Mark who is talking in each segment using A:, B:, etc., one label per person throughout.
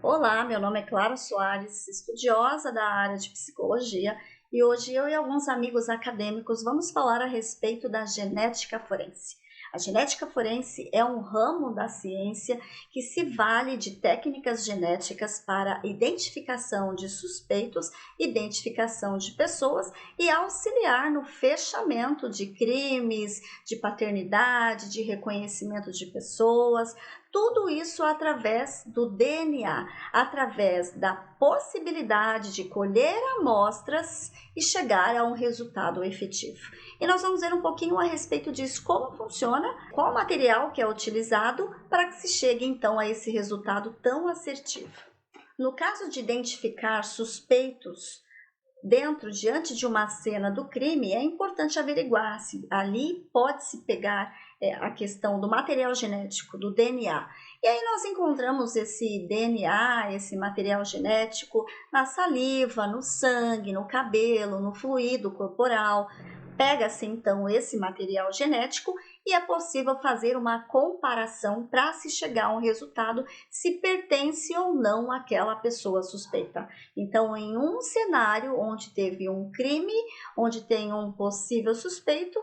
A: Olá, meu nome é Clara Soares, estudiosa da área de psicologia, e hoje eu e alguns amigos acadêmicos vamos falar a respeito da genética forense. A genética forense é um ramo da ciência que se vale de técnicas genéticas para identificação de suspeitos, identificação de pessoas e auxiliar no fechamento de crimes, de paternidade, de reconhecimento de pessoas. Tudo isso através do DNA, através da possibilidade de colher amostras e chegar a um resultado efetivo. E nós vamos ver um pouquinho a respeito disso, como funciona, qual o material que é utilizado para que se chegue então a esse resultado tão assertivo. No caso de identificar suspeitos diante de uma cena do crime, é importante averiguar se ali pode-se pegar a questão do material genético, do DNA. E aí nós encontramos esse DNA, esse material genético na saliva, no sangue, no cabelo, no fluido corporal. Pega-se então esse material genético e é possível fazer uma comparação para se chegar a um resultado se pertence ou não àquela pessoa suspeita. Então, em um cenário onde teve um crime, onde tem um possível suspeito,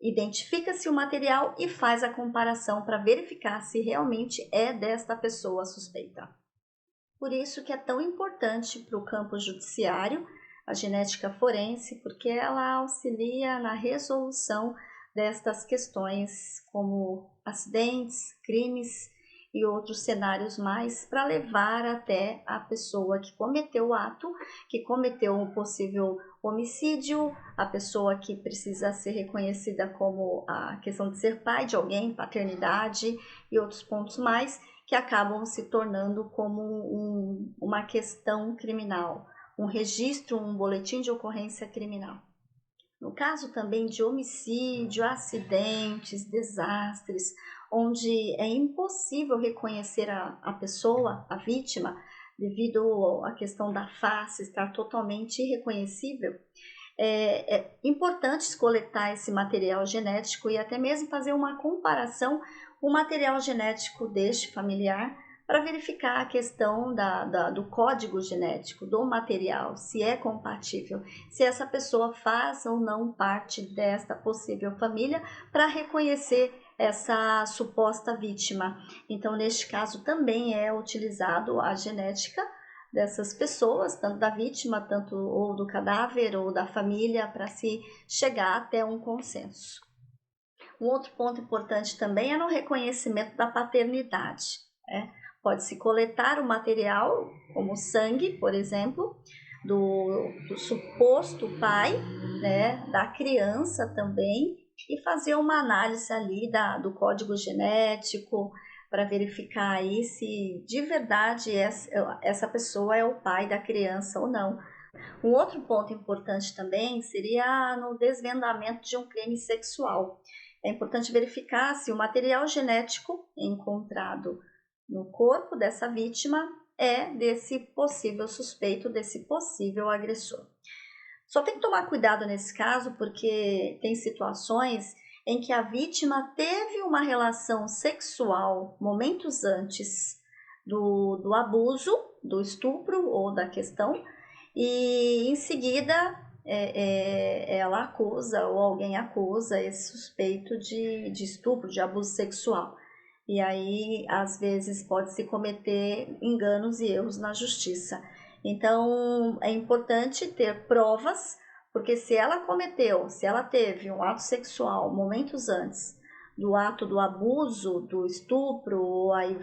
A: identifica-se o material e faz a comparação para verificar se realmente é desta pessoa suspeita. Por isso que é tão importante para o campo judiciário a genética forense, porque ela auxilia na resolução destas questões como acidentes, crimes e outros cenários mais para levar até a pessoa que cometeu o ato, que cometeu um possível homicídio, a pessoa que precisa ser reconhecida como a questão de ser pai de alguém, paternidade e outros pontos mais que acabam se tornando como uma questão criminal, um registro, um boletim de ocorrência criminal. No caso também de homicídio, acidentes, desastres, onde é impossível reconhecer a pessoa, a vítima, devido à questão da face estar totalmente irreconhecível, é importante coletar esse material genético e até mesmo fazer uma comparação com o material genético deste familiar para verificar a questão do código genético do material, se é compatível, se essa pessoa faz ou não parte desta possível família, para reconhecer essa suposta vítima. Então, neste caso, também é utilizado a genética dessas pessoas, tanto da vítima, tanto ou do cadáver ou da família, para se chegar até um consenso. Um outro ponto importante também é no reconhecimento da paternidade. Pode-se coletar o material, como sangue, por exemplo, do suposto pai, da criança também, e fazer uma análise ali do código genético, para verificar aí se de verdade essa pessoa é o pai da criança ou não. Um outro ponto importante também seria no desvendamento de um crime sexual. É importante verificar se o material genético encontrado no corpo dessa vítima é desse possível suspeito, desse possível agressor. Só tem que tomar cuidado nesse caso, porque tem situações em que a vítima teve uma relação sexual momentos antes do abuso, do estupro ou da questão, e em seguida ela acusa ou alguém acusa esse suspeito de estupro, de abuso sexual. E aí, às vezes, pode-se cometer enganos e erros na justiça. Então, é importante ter provas, porque se ela teve um ato sexual momentos antes do ato do abuso, do estupro, ou aí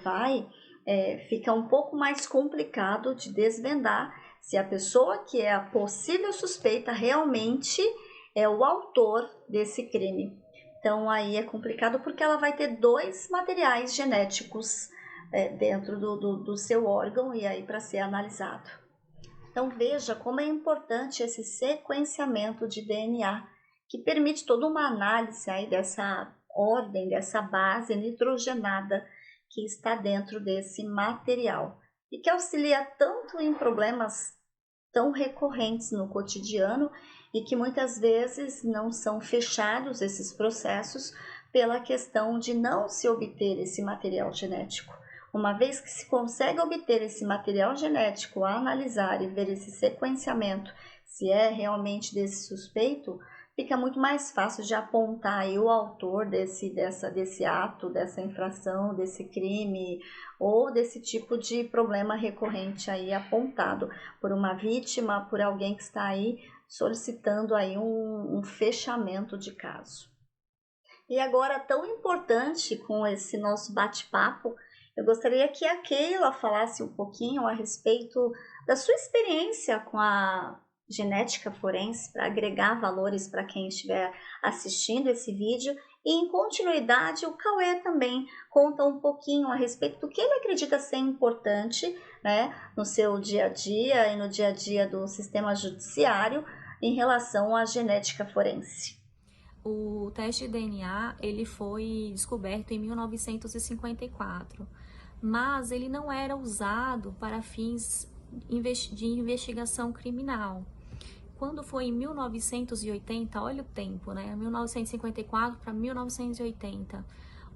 A: fica um pouco mais complicado de desvendar se a pessoa que é a possível suspeita realmente é o autor desse crime. Então, aí é complicado porque ela vai ter dois materiais genéticos dentro do seu órgão e aí para ser analisado. Então, veja como é importante esse sequenciamento de DNA, que permite toda uma análise aí dessa ordem, dessa base nitrogenada que está dentro desse material e que auxilia tanto em problemas tão recorrentes no cotidiano e que muitas vezes não são fechados esses processos pela questão de não se obter esse material genético. uma vez que se consegue obter esse material genético, analisar e ver esse sequenciamento, se é realmente desse suspeito, fica muito mais fácil de apontar aí o autor desse ato, dessa infração, desse crime ou desse tipo de problema recorrente aí apontado por uma vítima, por alguém que está aí solicitando aí um fechamento de caso. E agora, tão importante com esse nosso bate-papo, eu gostaria que a Keila falasse um pouquinho a respeito da sua experiência com a genética forense, para agregar valores para quem estiver assistindo esse vídeo. E em continuidade, o Cauê também conta um pouquinho a respeito do que ele acredita ser importante, né, no seu dia a dia e no dia a dia do sistema judiciário em relação à genética forense.
B: O teste de DNA ele foi descoberto em 1954, mas ele não era usado para fins de investigação criminal. Quando foi em 1980, olha o tempo, né? 1954 para 1980,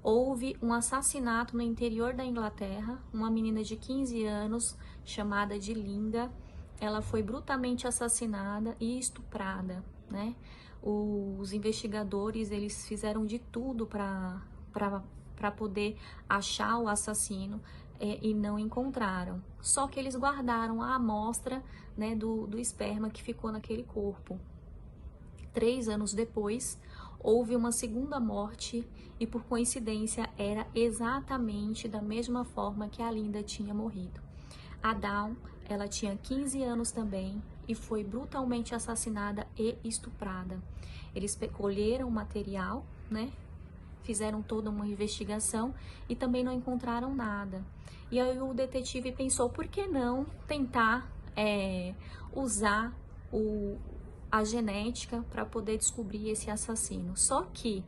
B: houve um assassinato no interior da Inglaterra. Uma menina de 15 anos, chamada de Linda, ela foi brutalmente assassinada e estuprada, né? Os investigadores, eles fizeram de tudo para poder achar o assassino, e não encontraram. Só que eles guardaram a amostra, né, do esperma que ficou naquele corpo. 3 anos depois, houve uma segunda morte e, por coincidência, era exatamente da mesma forma que a Linda tinha morrido. A Dawn, ela tinha 15 anos também e foi brutalmente assassinada e estuprada. Eles colheram o material, né? Fizeram toda uma investigação e também não encontraram nada. E aí o detetive pensou, por que não tentar usar a genética para poder descobrir esse assassino? Só que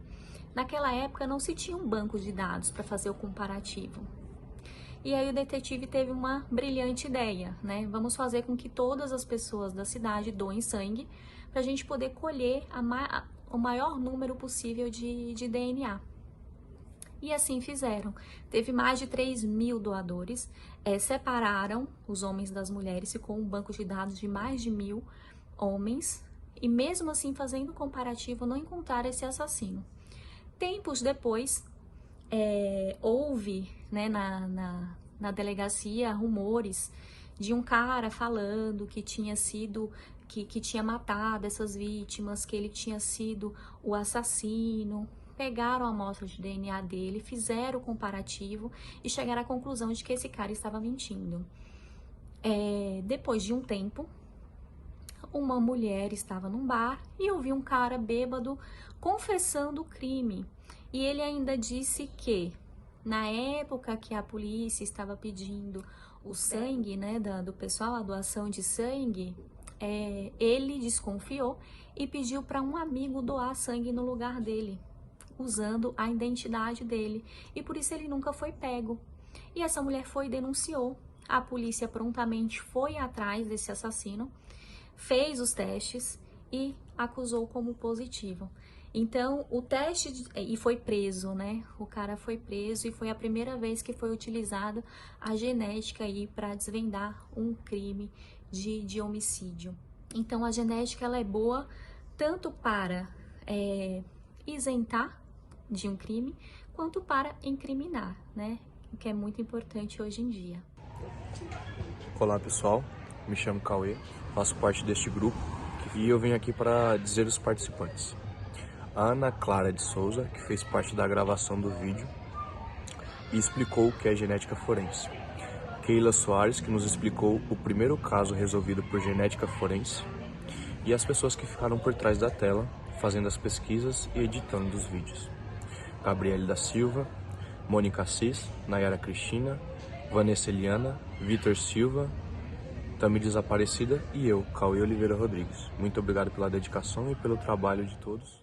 B: naquela época não se tinha um banco de dados para fazer o comparativo. E aí o detetive teve uma brilhante ideia, né? Vamos fazer com que todas as pessoas da cidade doem sangue para a gente poder colher o maior número possível de DNA. E assim fizeram. Teve mais de 3.000 doadores, separaram os homens das mulheres, ficou um banco de dados de mais de 1.000 homens, e mesmo assim, fazendo um comparativo, não encontraram esse assassino. Tempos depois, houve, né, na delegacia rumores de um cara falando que tinha sido, que tinha matado essas vítimas, que ele tinha sido o assassino. Pegaram a amostra de DNA dele, fizeram o comparativo e chegaram à conclusão de que esse cara estava mentindo. Depois de um tempo, uma mulher estava num bar e ouviu um cara bêbado confessando o crime. E ele ainda disse que, na época que a polícia estava pedindo o sangue, né, do pessoal, a doação de sangue, ele desconfiou e pediu para um amigo doar sangue no lugar dele, usando a identidade dele, e por isso ele nunca foi pego. E essa mulher foi e denunciou. A polícia prontamente foi atrás desse assassino, fez os testes e acusou como positivo. Então, o teste, e foi preso, né? O cara foi preso e foi a primeira vez que foi utilizada a genética aí para desvendar um crime de homicídio. Então, a genética, ela é boa tanto para isentar de um crime, quanto para incriminar, né? O que é muito importante hoje em dia.
C: Olá pessoal, me chamo Cauê, faço parte deste grupo e eu venho aqui para dizer os participantes. A Ana Clara de Souza, que fez parte da gravação do vídeo e explicou o que é genética forense. Keila Soares, que nos explicou o primeiro caso resolvido por genética forense. E as pessoas que ficaram por trás da tela, fazendo as pesquisas e editando os vídeos. Gabriele da Silva, Mônica Assis, Nayara Cristina, Vanessa Eliana, Vitor Silva, Tamires Aparecida e eu, Cauê Oliveira Rodrigues. Muito obrigado pela dedicação e pelo trabalho de todos.